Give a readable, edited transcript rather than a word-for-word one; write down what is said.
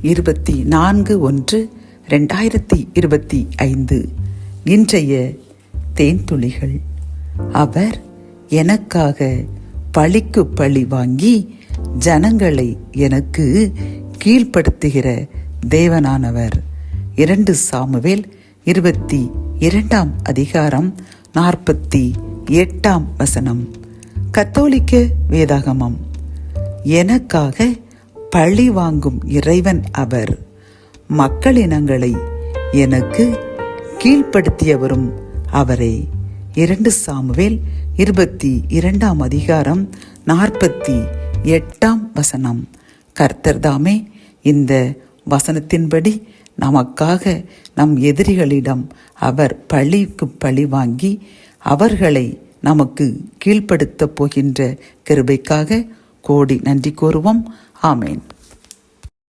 24/1/2025 இன்றைய தேன்துளிகள். அவர் எனக்காக பழிக்கு பழி வாங்கி ஜனங்களை எனக்கு கீழ்ப்படுத்துகிற தேவனானவர். 2 சாமுவேல் 22:48 கத்தோலிக்க வேதாகமம். எனக்காக பழி வாங்கும் இறைவன் அவர், மக்களினங்களை எனக்கு கீழ்ப்படுத்தியவரும் அவரே. 2 சாமுவேல் 22:48 கர்த்தர் தாமே இந்த வசனத்தின்படி நமக்காக நம் எதிரிகளிடம் அவர் பழிக்கு பழி வாங்கி அவர்களை நமக்கு கீழ்ப்படுத்தப் போகின்ற கிருபைக்காக கோடி நன்றி கூறுவோம். ஆமேன்.